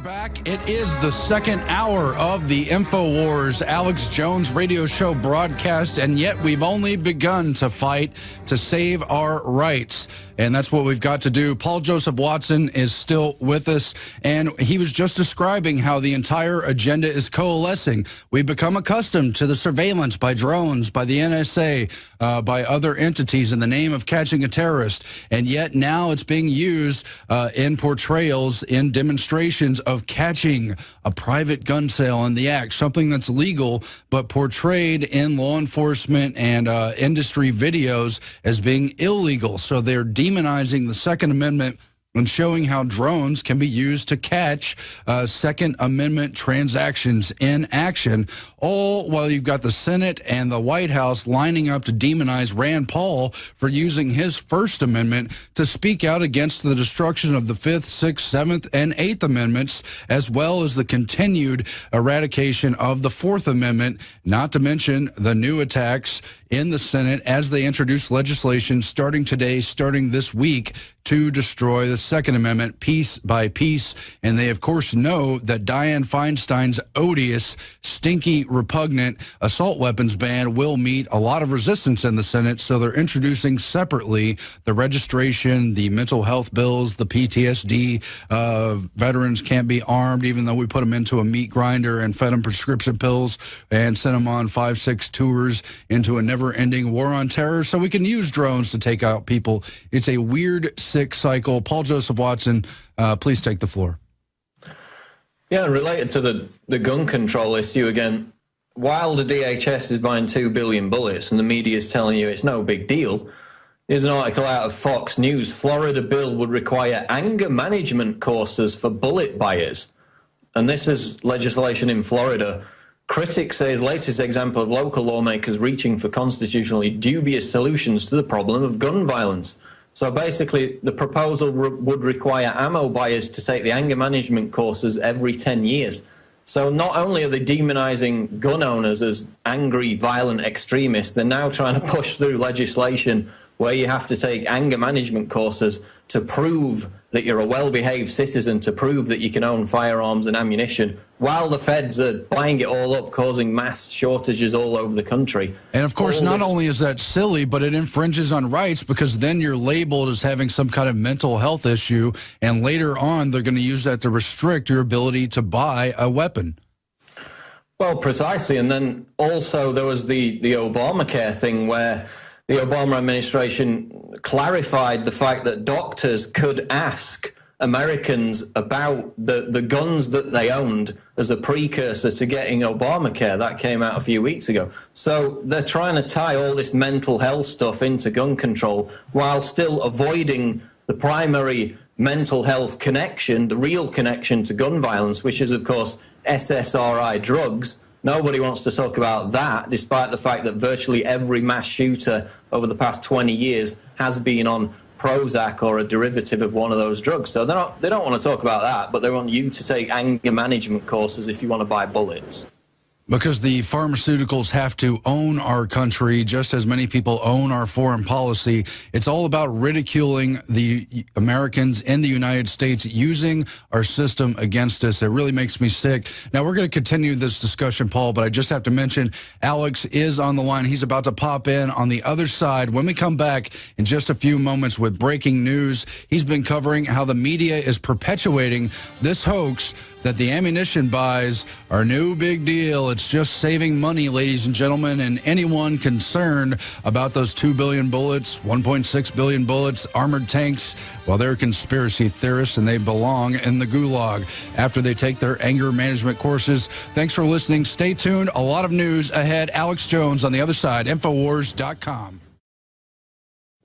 back. It is the second hour of the InfoWars Alex Jones radio show broadcast, and yet we've only begun to fight to save our rights. And that's what we've got to do. Paul Joseph Watson is still with us, and he was just describing how the entire agenda is coalescing. We've become accustomed to the surveillance by drones, by the NSA, by other entities in the name of catching a terrorist. And yet now it's being used in portrayals, in demonstrations of catching a private gun sale in the act, something that's legal, but portrayed in law enforcement and industry videos as being illegal. So they're demonizing the Second Amendment and showing how drones can be used to catch Second Amendment transactions in action, all while you've got the Senate and the White House lining up to demonize Rand Paul for using his First Amendment to speak out against the destruction of the Fifth, Sixth, Seventh, and Eighth Amendments, as well as the continued eradication of the Fourth Amendment, not to mention the new attacks in the Senate as they introduce legislation starting today, starting this week, to destroy the Second Amendment piece by piece. And they, of course, know that Dianne Feinstein's odious, stinky, repugnant assault weapons ban will meet a lot of resistance in the Senate. So they're introducing separately the registration, the mental health bills, the PTSD. Veterans can't be armed, even though we put them into a meat grinder and fed them prescription pills and sent them on 5-6 tours into a never-ending war on terror. So we can use drones to take out people. It's a weird, sick cycle. Paul Joseph Watson, please take the floor. Yeah, related to the gun control issue again, while the DHS is buying 2 billion bullets and the media is telling you it's no big deal, here's an article out of Fox News. Florida bill would require anger management courses for bullet buyers. And this is legislation in Florida. Critics say his latest example of local lawmakers reaching for constitutionally dubious solutions to the problem of gun violence. So basically, the proposal would require ammo buyers to take the anger management courses every 10 years. So not only are they demonizing gun owners as angry, violent extremists, they're now trying to push through legislation where you have to take anger management courses to prove that you're a well-behaved citizen, to prove that you can own firearms and ammunition, while the feds are buying it all up, causing mass shortages all over the country. And of course, not only is that silly, but it infringes on rights, because then you're labeled as having some kind of mental health issue, and later on they're going to use that to restrict your ability to buy a weapon. Well, precisely. And then also there was the Obamacare thing, where the Obama administration clarified the fact that doctors could ask Americans about the guns that they owned as a precursor to getting Obamacare. That came out a few weeks ago. So they're trying to tie all this mental health stuff into gun control while still avoiding the primary mental health connection, the real connection to gun violence, which is, of course, SSRI drugs. Nobody wants to talk about that, despite the fact that virtually every mass shooter over the past 20 years has been on Prozac or a derivative of one of those drugs. So they don't want to talk about that, but they want you to take anger management courses if you want to buy bullets. Because the pharmaceuticals have to own our country just as many people own our foreign policy. It's all about ridiculing the Americans in the United States, using our system against us. It really makes me sick. Now, we're going to continue this discussion, Paul, but I just have to mention Alex is on the line. He's about to pop in on the other side. When we come back in just a few moments with breaking news, he's been covering how the media is perpetuating this hoax that the ammunition buys are no big deal. It's just saving money, ladies and gentlemen, and anyone concerned about those 2 billion bullets, 1.6 billion bullets, armored tanks, well, they're conspiracy theorists, and they belong in the gulag after they take their anger management courses. Thanks for listening. Stay tuned. A lot of news ahead. Alex Jones on the other side, Infowars.com.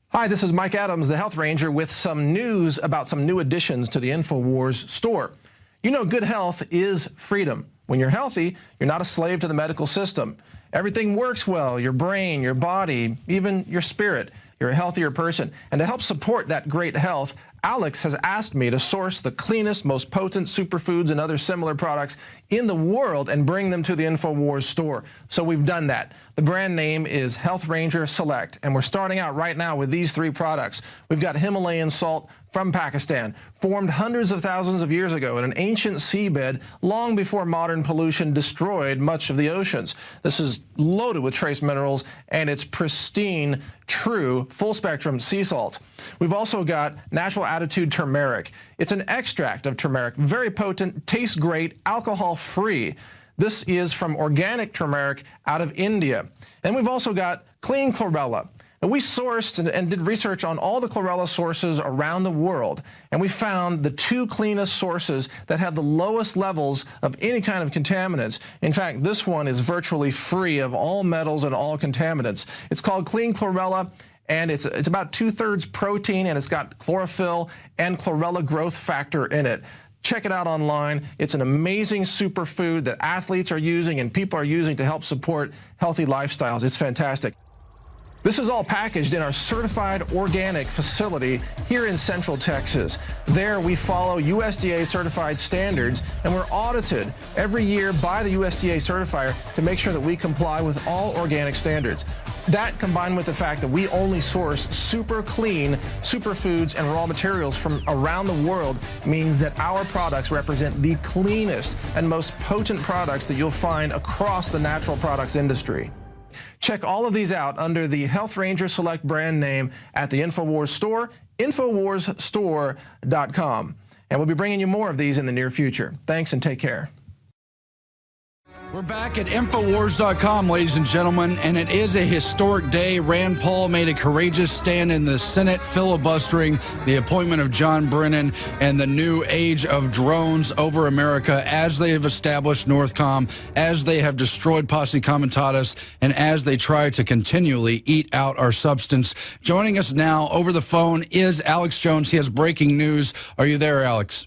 Hi, this is Mike Adams, the Health Ranger, with some news about some new additions to the InfoWars store. You know, good health is freedom. When you're healthy, you're not a slave to the medical system. Everything works well, your brain, your body, even your spirit. You're a healthier person. And to help support that great health, Alex has asked me to source the cleanest, most potent superfoods and other similar products in the world and bring them to the InfoWars store. So we've done that. The brand name is Health Ranger Select, and we're starting out right now with these 3 products. We've got Himalayan salt from Pakistan, formed hundreds of thousands of years ago in an ancient seabed long before modern pollution destroyed much of the oceans. This is loaded with trace minerals, and it's pristine, true, full-spectrum sea salt. We've also got Natural Attitude Turmeric. It's an extract of turmeric, very potent, tastes great, alcohol-free. This is from organic turmeric out of India. And we've also got Clean Chlorella. And we sourced and did research on all the chlorella sources around the world, and we found the 2 cleanest sources that have the lowest levels of any kind of contaminants. In fact, this one is virtually free of all metals and all contaminants. It's called Clean Chlorella, and it's about 2/3 protein, and it's got chlorophyll and chlorella growth factor in it. Check it out online. It's an amazing superfood that athletes are using and people are using to help support healthy lifestyles. It's fantastic. This is all packaged in our certified organic facility here in Central Texas. There we follow USDA certified standards, and we're audited every year by the USDA certifier to make sure that we comply with all organic standards. That, combined with the fact that we only source super clean superfoods and raw materials from around the world, means that our products represent the cleanest and most potent products that you'll find across the natural products industry. Check all of these out under the Health Ranger Select brand name at the InfoWars store, InfoWarsStore.com. And we'll be bringing you more of these in the near future. Thanks and take care. We're back at Infowars.com, ladies and gentlemen, and it is a historic day. Rand Paul made a courageous stand in the Senate, filibustering the appointment of John Brennan and the new age of drones over America as they have established Northcom, as they have destroyed Posse Comitatus, and as they try to continually eat out our substance. Joining us now over the phone is Alex Jones. He has breaking news. Are you there, Alex?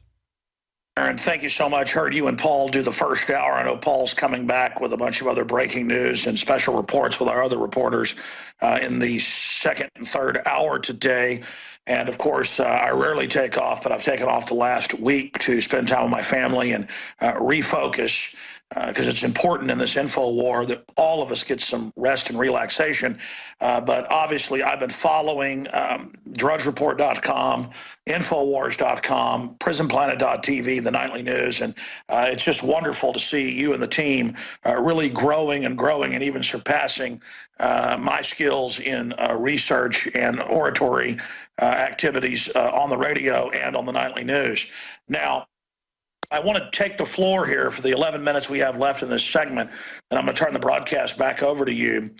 Aaron, thank you so much. Heard you and Paul do the first hour. I know Paul's coming back with a bunch of other breaking news and special reports with our other reporters in the second and third hour today. And, of course, I rarely take off, but I've taken off the last week to spend time with my family and refocus, because it's important in this info war that all of us get some rest and relaxation. But obviously, I've been following DrudgeReport.com, Infowars.com, PrisonPlanet.tv, the nightly news, and it's just wonderful to see you and the team really growing and even surpassing my skills in research and oratory activities on the radio and on the nightly news. Now, I want to take the floor here for the 11 minutes we have left in this segment, and I'm going to turn the broadcast back over to you.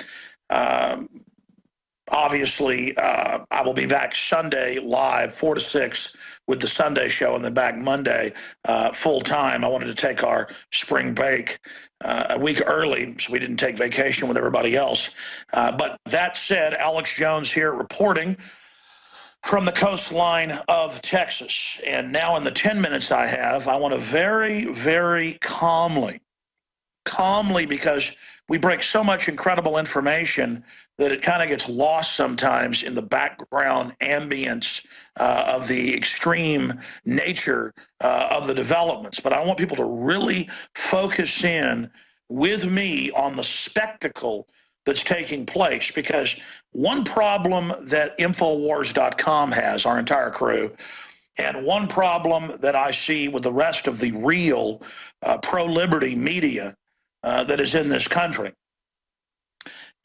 Obviously, I will be back Sunday live, 4 to 6, with the Sunday show, and then back Monday full time. I wanted to take our spring break a week early, so we didn't take vacation with everybody else. But that said, Alex Jones here reporting from the coastline of Texas. And now in the 10 minutes I have, I want to very, very calmly, because we break so much incredible information that it kind of gets lost sometimes in the background ambience of the extreme nature of the developments. But I want people to really focus in with me on the spectacle that's taking place, because one problem that Infowars.com has, our entire crew, and one problem that I see with the rest of the real pro-liberty media that is in this country,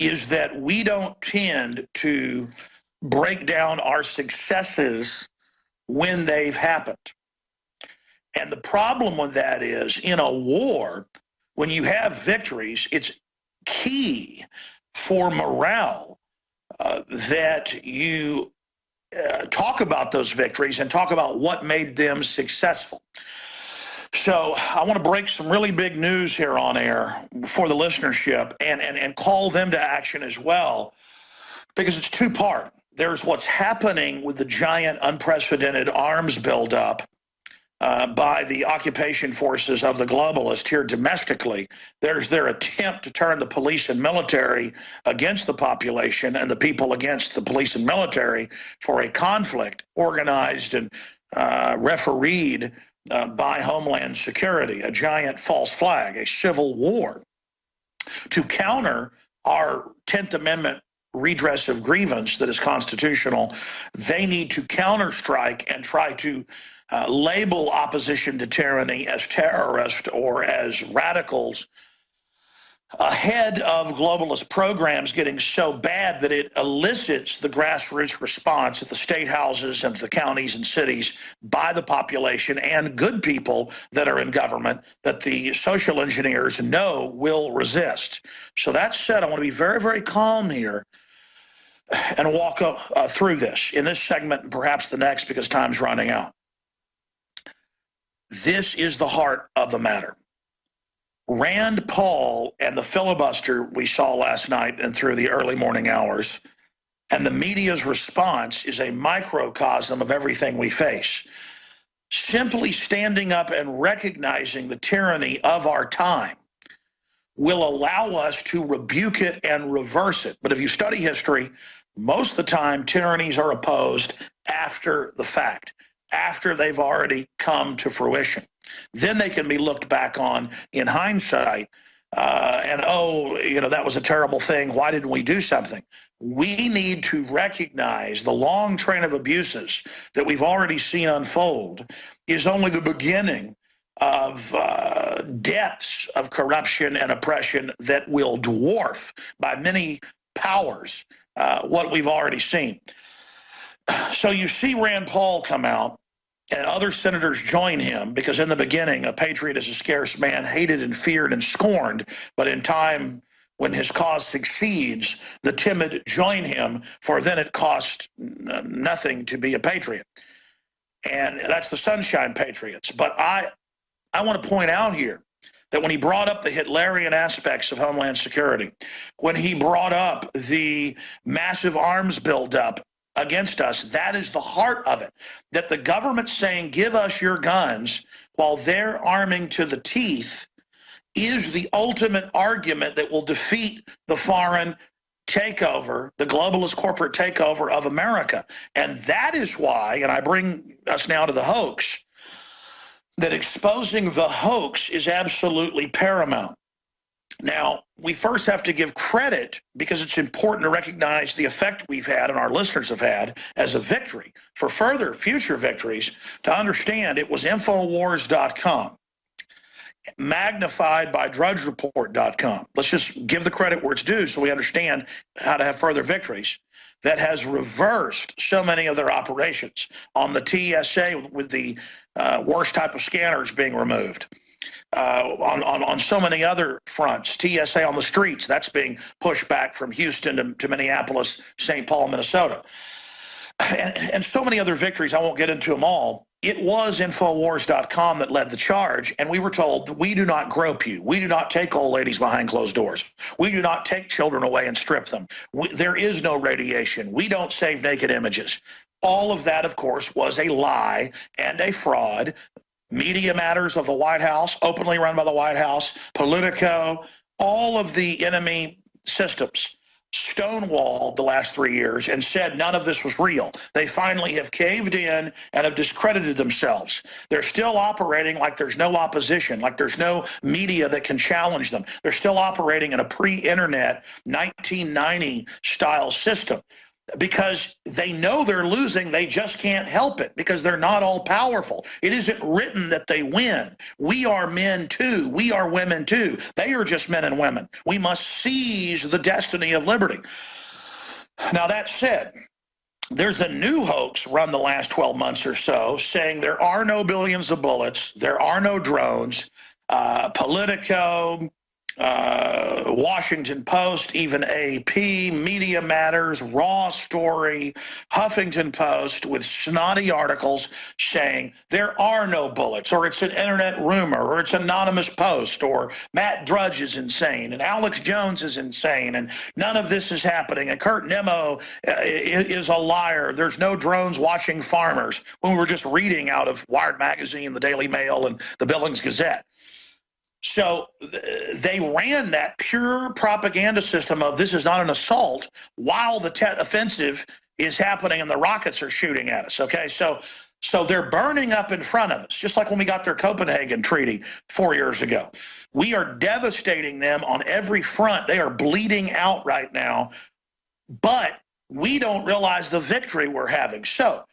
is that we don't tend to break down our successes when they've happened. And the problem with that is, in a war, when you have victories, it's key for morale that you talk about those victories and talk about what made them successful. So I want to break some really big news here on air for the listenership and call them to action as well, because it's two-part. There's what's happening with the giant unprecedented arms buildup by the occupation forces of the globalists here domestically. There's their attempt to turn the police and military against the population and the people against the police and military for a conflict organized and refereed by Homeland Security, a giant false flag, a civil war. To counter our 10th Amendment redress of grievance that is constitutional, they need to counterstrike and try to label opposition to tyranny as terrorist or as radicals ahead of globalist programs getting so bad that it elicits the grassroots response at the state houses and the counties and cities by the population and good people that are in government that the social engineers know will resist. So that said, I want to be very, very calm here and walk through this in this segment and perhaps the next because time's running out. This is the heart of the matter. Rand Paul and the filibuster we saw last night and through the early morning hours, and the media's response is a microcosm of everything we face. Simply standing up and recognizing the tyranny of our time will allow us to rebuke it and reverse it. But if you study history, most of the time tyrannies are opposed after the fact, after they've already come to fruition. Then they can be looked back on in hindsight and, oh, you know, that was a terrible thing. Why didn't we do something? We need to recognize the long train of abuses that we've already seen unfold is only the beginning of depths of corruption and oppression that will dwarf by many powers what we've already seen. So you see Rand Paul come out and other senators join him because in the beginning, a patriot is a scarce man, hated and feared and scorned. But in time, when his cause succeeds, the timid join him, for then it costs nothing to be a patriot. And that's the Sunshine Patriots. But I want to point out here that when he brought up the Hitlerian aspects of Homeland Security, when he brought up the massive arms buildup against us, that is the heart of it. That the government's saying, give us your guns while they're arming to the teeth is the ultimate argument that will defeat the foreign takeover, the globalist corporate takeover of America. And that is why, and I bring us now to the hoax, that exposing the hoax is absolutely paramount. Now, we first have to give credit, because it's important to recognize the effect we've had and our listeners have had as a victory for further future victories, to understand it was Infowars.com, magnified by DrudgeReport.com. Let's just give the credit where it's due so we understand how to have further victories. That has reversed so many of their operations on the TSA with the worst type of scanners being removed. On so many other fronts, TSA on the streets, that's being pushed back from Houston to Minneapolis, St. Paul, Minnesota. And so many other victories, I won't get into them all. It was Infowars.com that led the charge, and we were told, we do not grope you. We do not take old ladies behind closed doors. We do not take children away and strip them. There is no radiation. We don't save naked images. All of that, of course, was a lie and a fraud. Media Matters of the White House, openly run by the White House, Politico, all of the enemy systems stonewalled the last 3 years and said none of this was real. They finally have caved in and have discredited themselves. They're still operating like there's no opposition, like there's no media that can challenge them. They're still operating in a pre-internet 1990 style system. Because they know they're losing, they just can't help it because they're not all powerful. It isn't written that they win. We are men too. We are women too. They are just men and women. We must seize the destiny of liberty. Now, that said, there's a new hoax run the last 12 months or so saying there are no billions of bullets, there are no drones. Politico, Washington Post, even AP, Media Matters, Raw Story, Huffington Post, with snotty articles saying there are no bullets, or it's an internet rumor, or it's anonymous post, or Matt Drudge is insane, and Alex Jones is insane, and none of this is happening, and Kurt Nimmo is a liar. There's no drones watching farmers, when we were just reading out of Wired Magazine, the Daily Mail, and the Billings Gazette. So they ran that pure propaganda system of this is not an assault while the Tet offensive is happening and the rockets are shooting at us, okay? So they're burning up in front of us, just like when we got their Copenhagen Treaty 4 years ago. We are devastating them on every front. They are bleeding out right now, but we don't realize the victory we're having. So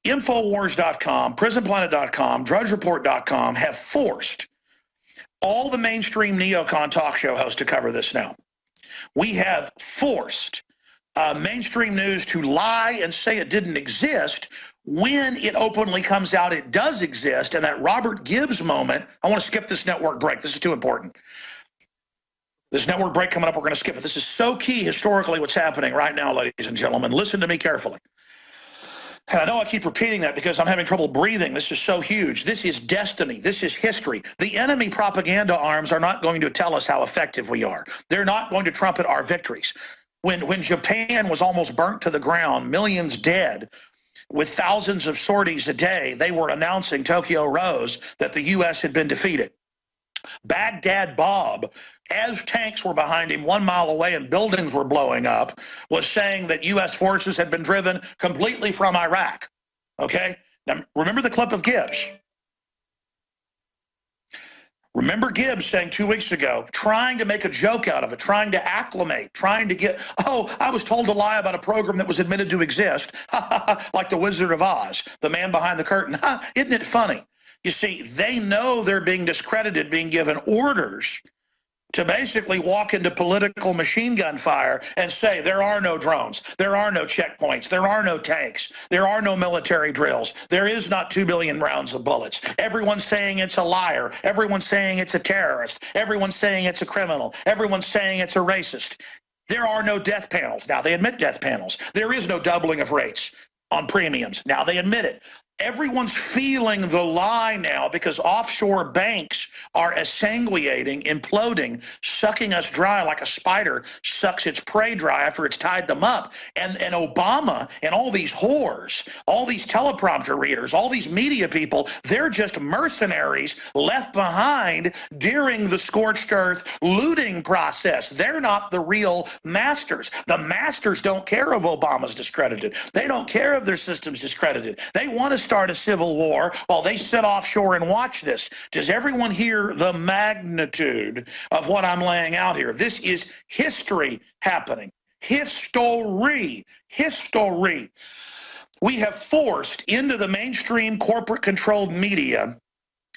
Infowars.com, PrisonPlanet.com, DrudgeReport.com have forced all the mainstream neocon talk show hosts to cover this now. We have forced mainstream news to lie and say it didn't exist when it openly comes out it does exist. And that Robert Gibbs moment, I want to skip this network break. This is too important. This network break coming up, we're going to skip it. This is so key historically what's happening right now, ladies and gentlemen. Listen to me carefully. And I know I keep repeating that because I'm having trouble breathing. This is so huge. This is destiny. This is history. The enemy propaganda arms are not going to tell us how effective we are. They're not going to trumpet our victories. When Japan was almost burnt to the ground, millions dead, with thousands of sorties a day, they were announcing, Tokyo Rose, that the U.S. had been defeated. Baghdad Bob, as tanks were behind him 1 mile away and buildings were blowing up, was saying that U.S. forces had been driven completely from Iraq. Okay? Now, remember the clip of Gibbs. Remember Gibbs saying 2 weeks ago, trying to make a joke out of it, trying to acclimate, trying to get, oh, I was told to lie about a program that was admitted to exist, like the Wizard of Oz, the man behind the curtain. Isn't it funny? You see, they know they're being discredited, being given orders to basically walk into political machine gun fire and say there are no drones, there are no checkpoints, there are no tanks, there are no military drills, there is not 2 billion rounds of bullets. Everyone's saying it's a liar. Everyone's saying it's a terrorist. Everyone's saying it's a criminal. Everyone's saying it's a racist. There are no death panels. Now they admit death panels. There is no doubling of rates on premiums. Now they admit it. Everyone's feeling the lie now because offshore banks are exsanguinating, imploding, sucking us dry like a spider sucks its prey dry after it's tied them up. And Obama and all these whores, all these teleprompter readers, all these media people, they're just mercenaries left behind during the scorched earth looting process. They're not the real masters. The masters don't care if Obama's discredited. They don't care if their system's discredited. They want to start a civil war while they sit offshore and watch this. Does everyone hear the magnitude of what I'm laying out here? This is history happening. History. We have forced into the mainstream corporate-controlled media,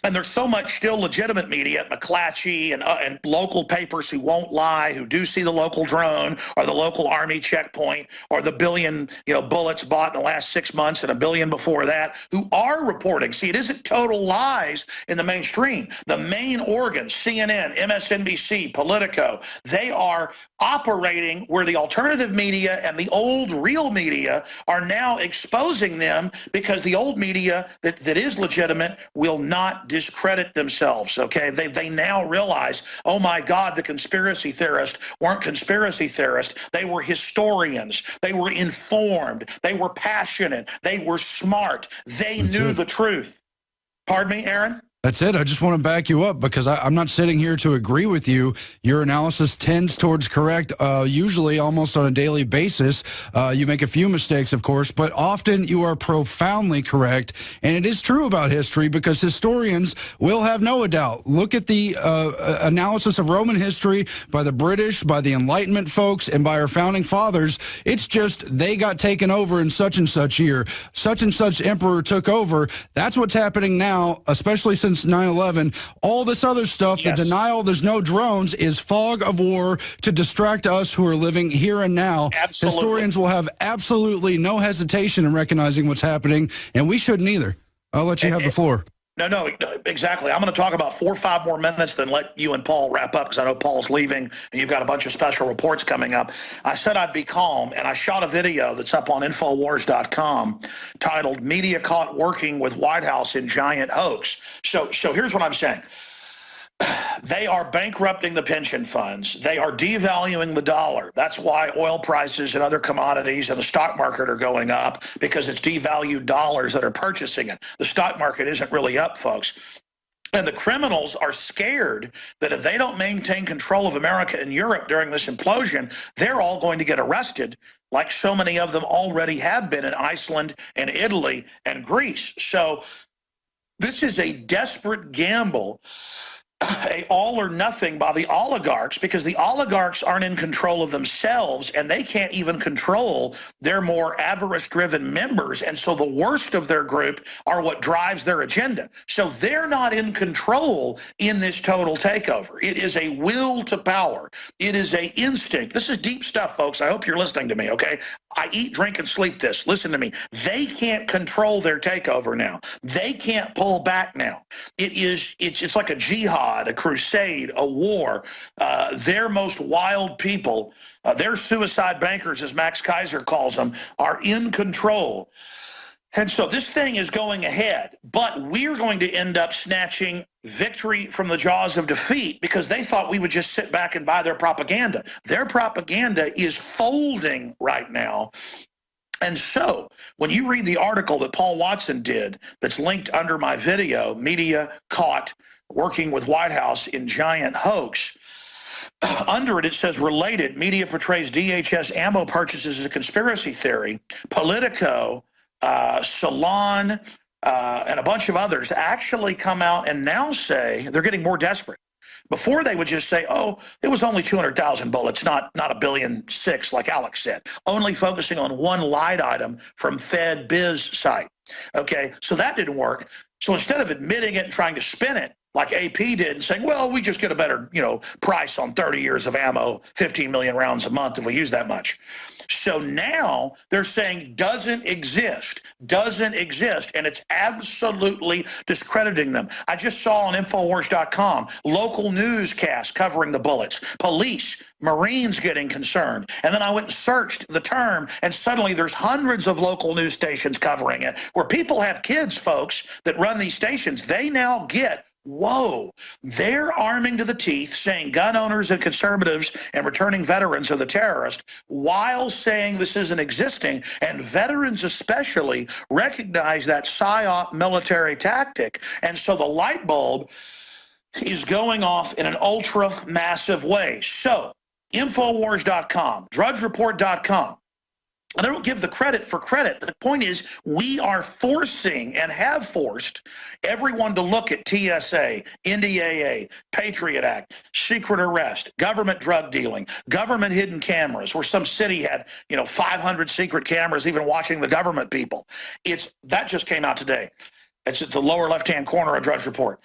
and there's so much still legitimate media at McClatchy and local papers who won't lie, who do see the local drone or the local Army checkpoint or the billion bullets bought in the last 6 months and a billion before that, who are reporting. See, it isn't total lies in the mainstream. The main organs, CNN, MSNBC, Politico, they are operating where the alternative media and the old real media are now exposing them because the old media that is legitimate will not discredit themselves, okay? They now realize, oh my God, the conspiracy theorists weren't conspiracy theorists. They were historians. They were informed. They were passionate. They were smart. They knew the truth. Pardon me, Aaron? That's it. I just want to back you up because I'm not sitting here to agree with you. Your analysis tends towards correct, usually almost on a daily basis. You make a few mistakes, of course, but often you are profoundly correct. And it is true about history because historians will have no doubt. Look at the analysis of Roman history by the British, by the Enlightenment folks, and by our founding fathers. It's just they got taken over in such and such year. Such and such emperor took over. That's what's happening now, especially since 9/11. All this other stuff, yes. The denial there's no drones is fog of war to distract us who are living here and now. Absolutely. Historians will have absolutely no hesitation in recognizing what's happening, and we shouldn't either. I'll let you have the floor. No, exactly. I'm going to talk about 4 or 5 more minutes, then let you and Paul wrap up, because I know Paul's leaving and you've got a bunch of special reports coming up. I said I'd be calm, and I shot a video that's up on Infowars.com titled "Media Caught Working with White House in Giant Hoax." So here's what I'm saying. They are bankrupting the pension funds. They are devaluing the dollar. That's why oil prices and other commodities and the stock market are going up, because it's devalued dollars that are purchasing it. The stock market isn't really up, folks. And the criminals are scared that if they don't maintain control of America and Europe during this implosion, they're all going to get arrested, like so many of them already have been in Iceland and Italy and Greece. So this is a desperate gamble, a all or nothing by the oligarchs, because the oligarchs aren't in control of themselves, and they can't even control their more avarice-driven members. And so the worst of their group are what drives their agenda. So they're not in control in this total takeover. It is a will to power. It is a instinct. This is deep stuff, folks. I hope you're listening to me, okay? I eat, drink, and sleep this. Listen to me. They can't control their takeover now. They can't pull back now. It's like a jihad, a crusade, a war. Their most wild people, their suicide bankers, as Max Kaiser calls them, are in control. And so this thing is going ahead, but we're going to end up snatching victory from the jaws of defeat, because they thought we would just sit back and buy their propaganda. Their propaganda is folding right now. And so when you read the article that Paul Watson did that's linked under my video, Media Caught Working with White House in Giant Hoax, under it, it says, related, media portrays DHS ammo purchases as a conspiracy theory. Politico, Salon, and a bunch of others actually come out and now say they're getting more desperate. Before, they would just say, oh, it was only 200,000 bullets, not 1.6 billion, like Alex said, only focusing on one light item from FedBiz site. Okay, so that didn't work. So instead of admitting it and trying to spin it like AP did and saying, well, we just get a better, price on 30 years of ammo, 15 million rounds a month if we use that much. So now they're saying doesn't exist, and it's absolutely discrediting them. I just saw on Infowars.com local newscasts covering the bullets, police, Marines getting concerned. And then I went and searched the term, and suddenly there's hundreds of local news stations covering it, where people have kids, folks, that run these stations. They now get, whoa, they're arming to the teeth, saying gun owners and conservatives and returning veterans are the terrorists, while saying this isn't existing. And veterans especially recognize that PSYOP military tactic. And so the light bulb is going off in an ultra massive way. So Infowars.com, DrudgeReport.com. I don't give the credit for credit. The point is, we are forcing and have forced everyone to look at TSA, NDAA, Patriot Act, secret arrest, government drug dealing, government hidden cameras, where some city had, 500 secret cameras even watching the government people. That just came out today. It's at the lower left-hand corner of Drudge Report.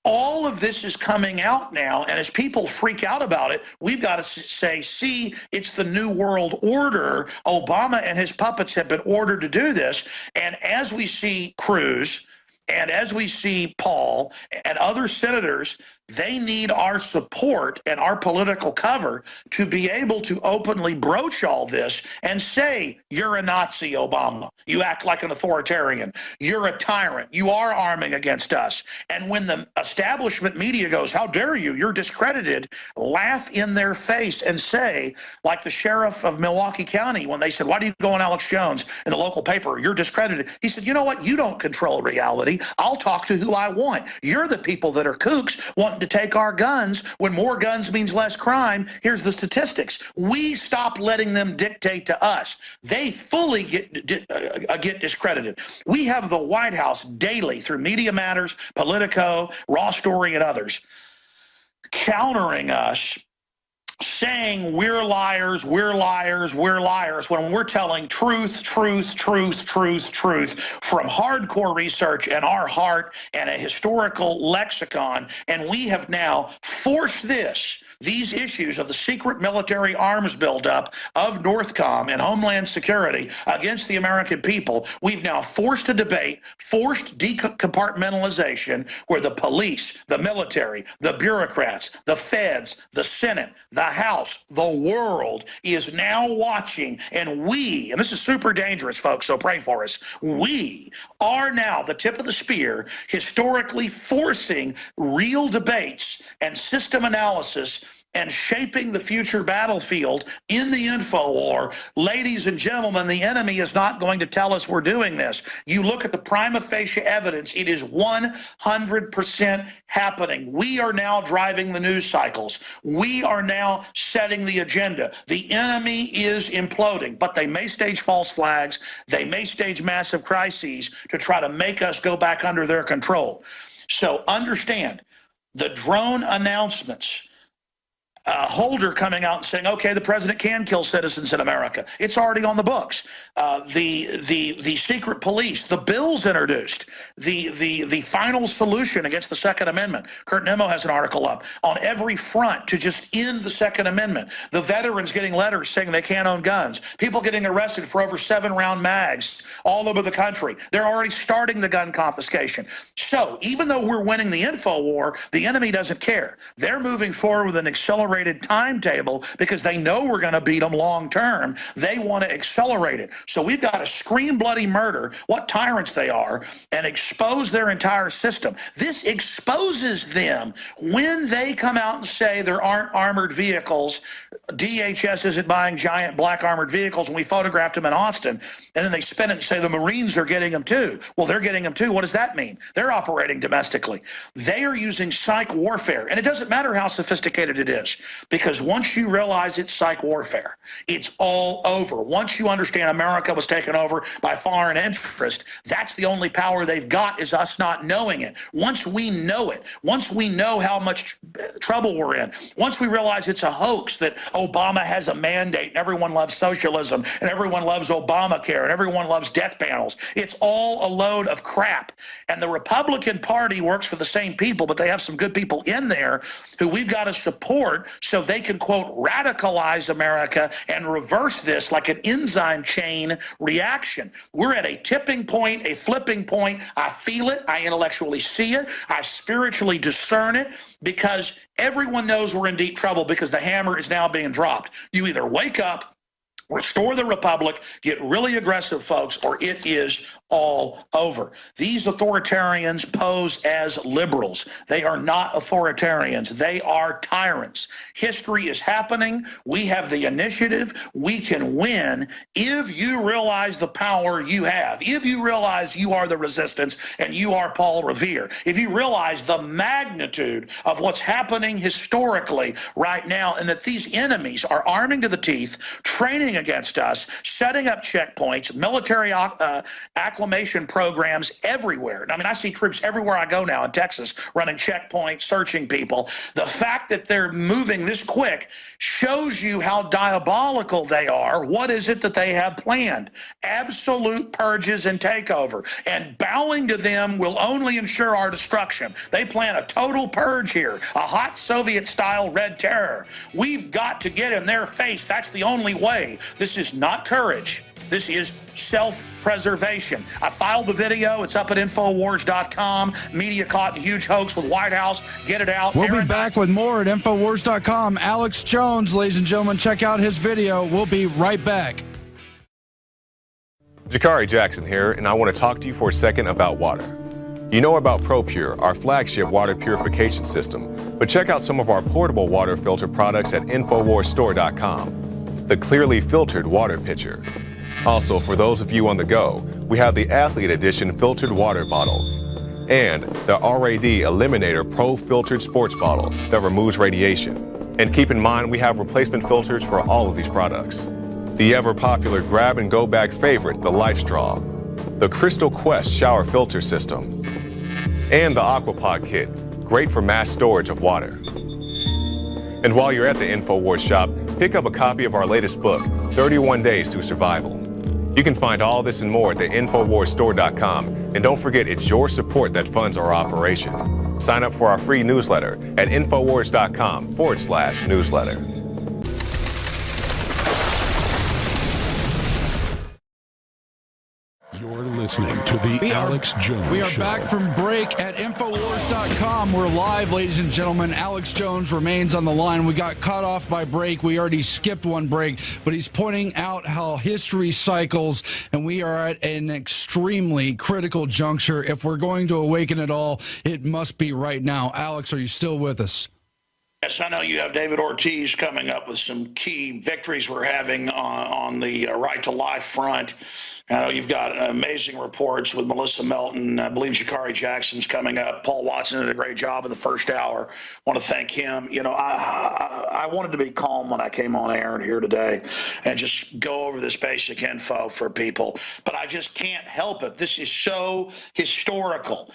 All of this is coming out now, and as people freak out about it, we've got to say, see, it's the New World Order. Obama and his puppets have been ordered to do this. And as we see Cruz, and as we see Paul and other senators, they need our support and our political cover to be able to openly broach all this and say, you're a Nazi, Obama. You act like an authoritarian. You're a tyrant. You are arming against us. And when the establishment media goes, how dare you? You're discredited. Laugh in their face and say, like the sheriff of Milwaukee County, when they said, why do you go on Alex Jones in the local paper? You're discredited. He said, you know what? You don't control reality. I'll talk to who I want. You're the people that are kooks wanting to take our guns when more guns means less crime. Here's the statistics. We stop letting them dictate to us. They fully get discredited. We have the White House daily through Media Matters, Politico, Raw Story, and others countering us, saying we're liars, we're liars, we're liars, when we're telling truth, truth, truth, truth, truth from hardcore research and our heart and a historical lexicon. And we have now forced these issues of the secret military arms buildup of Northcom and Homeland Security against the American people. We've now forced a debate, forced decompartmentalization, where the police, the military, the bureaucrats, the feds, the Senate, the House, the world is now watching. And we, and this is super dangerous, folks, so pray for us, we are now the tip of the spear, historically forcing real debates and system analysis and shaping the future battlefield in the info war. Ladies and gentlemen, the enemy is not going to tell us we're doing this. You look at the prima facie evidence, it is 100% happening. We are now driving the news cycles. We are now setting the agenda. The enemy is imploding, but they may stage false flags. They may stage massive crises to try to make us go back under their control. So understand, the drone announcements, Holder coming out and saying, okay, the president can kill citizens in America. It's already on the books. The secret police, the bills introduced, the final solution against the Second Amendment. Kurt Nimmo has an article up on every front to just end the Second Amendment. The veterans getting letters saying they can't own guns. People getting arrested for over 7-round mags all over the country. They're already starting the gun confiscation. So even though we're winning the info war, the enemy doesn't care. They're moving forward with an accelerated timetable because they know we're going to beat them long term. They want to accelerate it. So we've got to scream bloody murder, what tyrants they are, and expose their entire system. This exposes them when they come out and say there aren't armored vehicles. DHS isn't buying giant black armored vehicles, and we photographed them in Austin, and then they spin it and say the Marines are getting them too. Well, they're getting them too. What does that mean? They're operating domestically. They are using psych warfare, and it doesn't matter how sophisticated it is, because once you realize it's psych warfare, it's all over. Once you understand America was taken over by foreign interest, that's the only power they've got, is us not knowing it. Once we know it, once we know how much trouble we're in, once we realize it's a hoax that Obama has a mandate and everyone loves socialism and everyone loves Obamacare and everyone loves death panels, it's all a load of crap. And the Republican Party works for the same people, but they have some good people in there who we've got to support so they can, quote, radicalize America and reverse this like an enzyme chain reaction. We're at a tipping point, a flipping point. I feel it. I intellectually see it. I spiritually discern it, because everyone knows we're in deep trouble because the hammer is now being dropped. You either wake up, restore the republic, get really aggressive, folks, or it is all over. These authoritarians pose as liberals. They are not authoritarians. They are tyrants. History is happening. We have the initiative. We can win if you realize the power you have. If you realize you are the resistance and you are Paul Revere. If you realize the magnitude of what's happening historically right now, and that these enemies are arming to the teeth, training against us, setting up checkpoints, military acclimation programs everywhere. I mean, I see troops everywhere I go now in Texas running checkpoints, searching people. The fact that they're moving this quick shows you how diabolical they are. What is it that they have planned? Absolute purges and takeover. And bowing to them will only ensure our destruction. They plan a total purge here, a hot Soviet-style red terror. We've got to get in their face. That's the only way. This is not courage. This is self-preservation. I filed the video. It's up at Infowars.com. Media caught in a huge hoax with White House. Get it out. We'll be back with more at Infowars.com. Alex Jones, ladies and gentlemen, check out his video. We'll be right back. Jakari Jackson here, and I want to talk to you for a second about water. You know about ProPure, our flagship water purification system, but check out some of our portable water filter products at InfoWarsStore.com. The clearly filtered water pitcher. Also, for those of you on the go, we have the Athlete Edition filtered water bottle and the RAD Eliminator Pro filtered sports bottle that removes radiation. And keep in mind, we have replacement filters for all of these products. The ever-popular grab-and-go bag favorite, the Life Straw, the Crystal Quest shower filter system, and the Aquapod kit, great for mass storage of water. And while you're at the InfoWars shop, pick up a copy of our latest book, 31 Days to Survival. You can find all this and more at the InfoWarsStore.com. And don't forget, it's your support that funds our operation. Sign up for our free newsletter at InfoWars.com/newsletter. You're listening to the Alex Jones Show. We are back from break at Infowars.com. We're live, ladies and gentlemen. Alex Jones remains on the line. We got cut off by break. We already skipped one break, but he's pointing out how history cycles, and we are at an extremely critical juncture. If we're going to awaken it all, it must be right now. Alex, are you still with us? Yes, I know you have David Ortiz coming up with some key victories we're having on the right to life front. I know you've got amazing reports with Melissa Melton. I believe Sha'Carri Jackson's coming up. Paul Watson did a great job in the first hour. I want to thank him. You know, I wanted to be calm when I came on air and here today and just go over this basic info for people. But I just can't help it. This is so historical.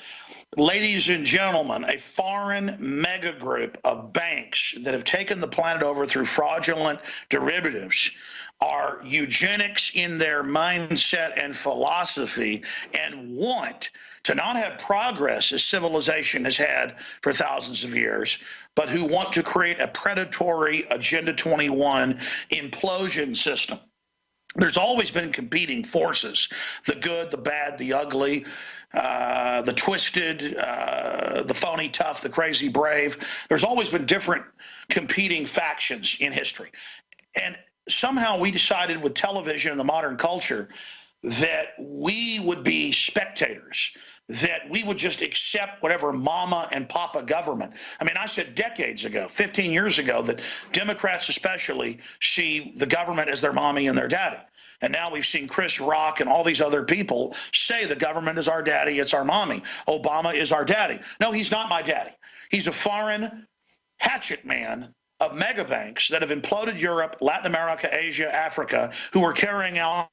Ladies and gentlemen, a foreign mega group of banks that have taken the planet over through fraudulent derivatives are eugenics in their mindset and philosophy and want to not have progress as civilization has had for thousands of years, but who want to create a predatory Agenda 21 implosion system. There's always been competing forces, the good, the bad, the ugly, the twisted, the phony tough, the crazy brave. There's always been different competing factions in history. And somehow we decided with television and the modern culture that we would be spectators, that we would just accept whatever mama and papa government. I mean, I said decades ago, 15 years ago, that Democrats especially see the government as their mommy and their daddy. And now we've seen Chris Rock and all these other people say the government is our daddy, it's our mommy. Obama is our daddy. No, he's not my daddy. He's a foreign hatchet man of mega banks that have imploded Europe, Latin America, Asia, Africa, who are carrying out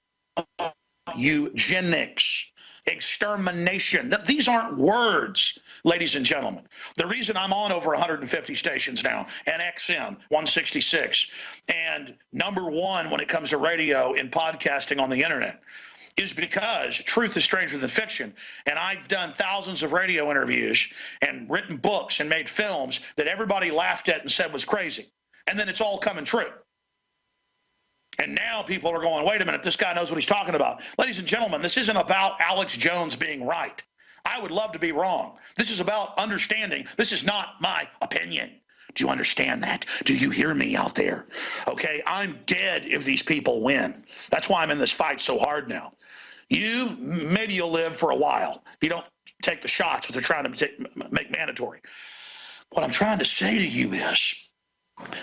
eugenics, extermination. These aren't words, ladies and gentlemen. The reason I'm on over 150 stations now, and XM 166, and number one when it comes to radio and podcasting on the internet, is because truth is stranger than fiction. And I've done thousands of radio interviews and written books and made films that everybody laughed at and said was crazy. And then it's all coming true. And now people are going, wait a minute, this guy knows what he's talking about. Ladies and gentlemen, this isn't about Alex Jones being right. I would love to be wrong. This is about understanding. This is not my opinion. Do you understand that? Do you hear me out there? Okay, I'm dead if these people win. That's why I'm in this fight so hard now. Maybe you'll live for a while if you don't take the shots that they're trying to make mandatory. What I'm trying to say to you is,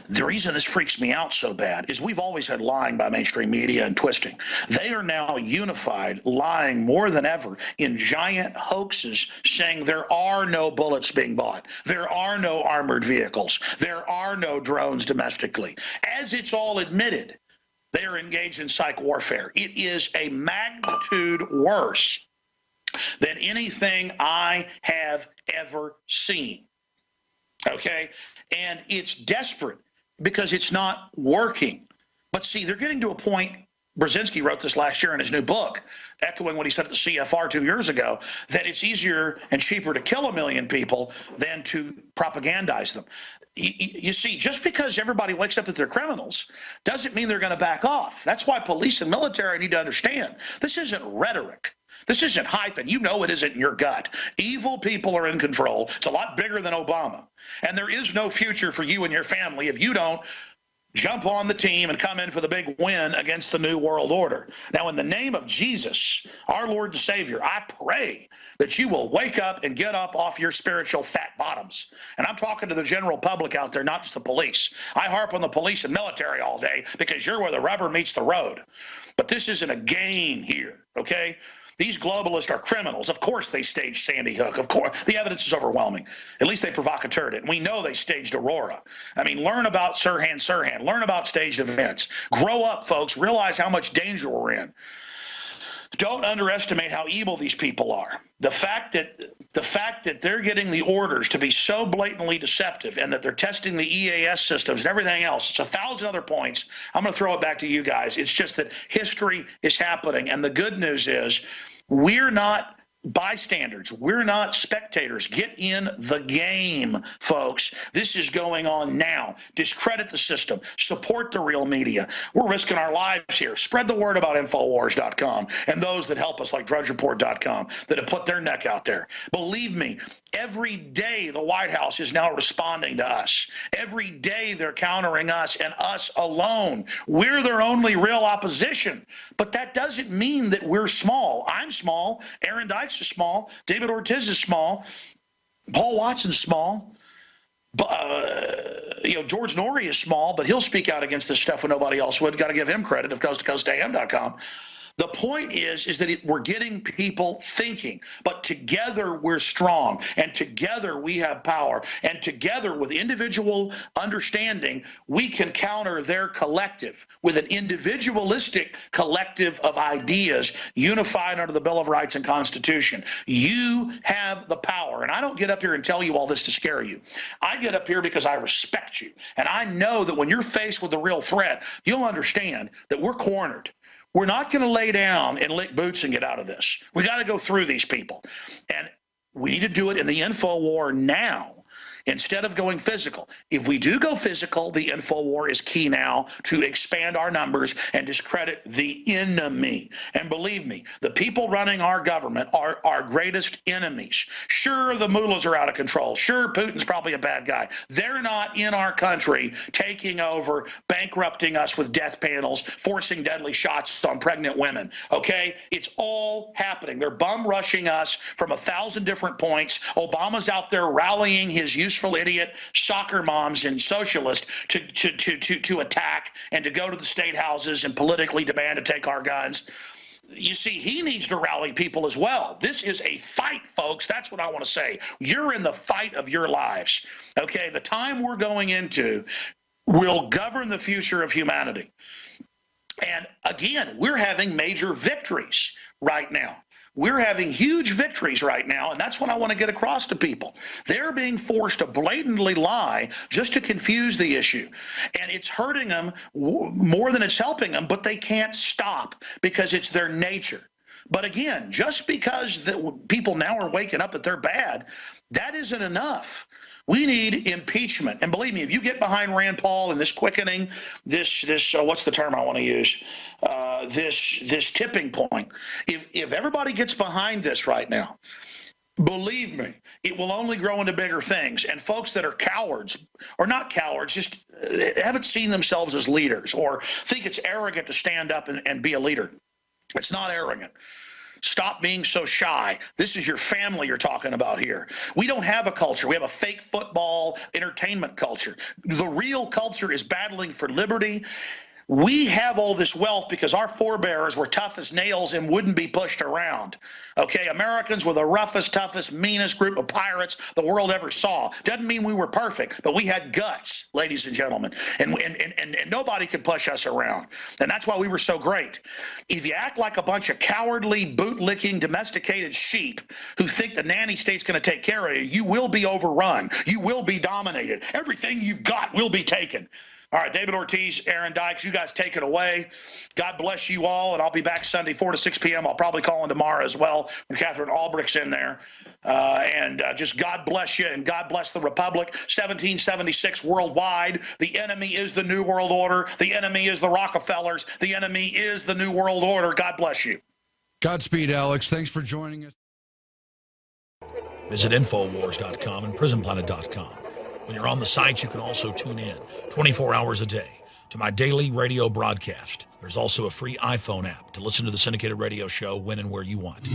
the reason this freaks me out so bad is we've always had lying by mainstream media and twisting. They are now unified, lying more than ever in giant hoaxes, saying there are no bullets being bought. There are no armored vehicles. There are no drones domestically. As it's all admitted, they are engaged in psych warfare. It is a magnitude worse than anything I have ever seen. Okay? And it's desperate because it's not working. But see, they're getting to a point, Brzezinski wrote this last year in his new book, echoing what he said at the CFR 2 years ago, that it's easier and cheaper to kill 1 million people than to propagandize them. You see, just because everybody wakes up that they're criminals doesn't mean they're going to back off. That's why police and military need to understand this isn't rhetoric. This isn't hype, and you know it isn't in your gut. Evil people are in control. It's a lot bigger than Obama. And there is no future for you and your family if you don't jump on the team and come in for the big win against the New World Order. Now, in the name of Jesus, our Lord and Savior, I pray that you will wake up and get up off your spiritual fat bottoms. And I'm talking to the general public out there, not just the police. I harp on the police and military all day because you're where the rubber meets the road. But this isn't a game here, okay? These globalists are criminals. Of course they staged Sandy Hook. Of course. The evidence is overwhelming. At least they provocateured it. And we know they staged Aurora. I mean, learn about Sirhan. Learn about staged events. Grow up, folks. Realize how much danger we're in. Don't underestimate how evil these people are. The fact that they're getting the orders to be so blatantly deceptive and that they're testing the EAS systems and everything else, it's 1,000 other points. I'm going to throw it back to you guys. It's just that history is happening. And the good news is we're not bystanders. We're not spectators. Get in the game, folks. This is going on now. Discredit the system. Support the real media. We're risking our lives here. Spread the word about Infowars.com and those that help us like DrudgeReport.com that have put their neck out there. Believe me, every day the White House is now responding to us. Every day they're countering us and us alone. We're their only real opposition. But that doesn't mean that we're small. I'm small. Aaron Dykes is small. David Ortiz is small. Paul Watson's small. George Norrie is small, but he'll speak out against this stuff when nobody else would. Got to give him credit of coasttocoastam.com. The point is that we're getting people thinking, but together we're strong, and together we have power, and together with individual understanding, we can counter their collective with an individualistic collective of ideas unified under the Bill of Rights and Constitution. You have the power, and I don't get up here and tell you all this to scare you. I get up here because I respect you, and I know that when you're faced with a real threat, you'll understand that we're cornered. We're not going to lay down and lick boots and get out of this. We got to go through these people. And we need to do it in the info war now instead of going physical. If we do go physical, the info war is key now to expand our numbers and discredit the enemy. And believe me, the people running our government are our greatest enemies. Sure, the mullahs are out of control. Sure, Putin's probably a bad guy. They're not in our country taking over, bankrupting us with death panels, forcing deadly shots on pregnant women. Okay? It's all happening. They're bum rushing us from 1,000 different points. Obama's out there rallying his useful idiot soccer moms and socialists to attack and to go to the state houses and politically demand to take our guns. You see, he needs to rally people as well. This is a fight, folks. That's what I want to say. You're in the fight of your lives. Okay, the time we're going into will govern the future of humanity. And again, we're having major victories right now. We're having huge victories right now, and that's what I want to get across to people. They're being forced to blatantly lie just to confuse the issue, and it's hurting them more than it's helping them, but they can't stop because it's their nature. But again, just because people now are waking up that they're bad, that isn't enough. We need impeachment. And believe me, if you get behind Rand Paul and this quickening, this what's the term I want to use? This tipping point. If everybody gets behind this right now, believe me, it will only grow into bigger things. And folks that are cowards, or not cowards, just haven't seen themselves as leaders or think it's arrogant to stand up and be a leader. It's not arrogant. Stop being so shy. This is your family you're talking about here. We don't have a culture. We have a fake football entertainment culture. The real culture is battling for liberty. We have all this wealth because our forebears were tough as nails and wouldn't be pushed around. Okay, Americans were the roughest, toughest, meanest group of pirates the world ever saw. Doesn't mean we were perfect, but we had guts, ladies and gentlemen, and nobody could push us around. And that's why we were so great. If you act like a bunch of cowardly, boot-licking, domesticated sheep who think the nanny state's going to take care of you, you will be overrun. You will be dominated. Everything you've got will be taken. All right, David Ortiz, Aaron Dykes, you guys take it away. God bless you all, and I'll be back Sunday, 4 to 6 p.m. I'll probably call in tomorrow as well when Catherine Albrecht's in there. Just God bless you, and God bless the Republic. 1776 worldwide. The enemy is the New World Order. The enemy is the Rockefellers. The enemy is the New World Order. God bless you. Godspeed, Alex. Thanks for joining us. Visit Infowars.com and PrisonPlanet.com. When you're on the site, you can also tune in 24 hours a day to my daily radio broadcast. There's also a free iPhone app to listen to the syndicated radio show when and where you want.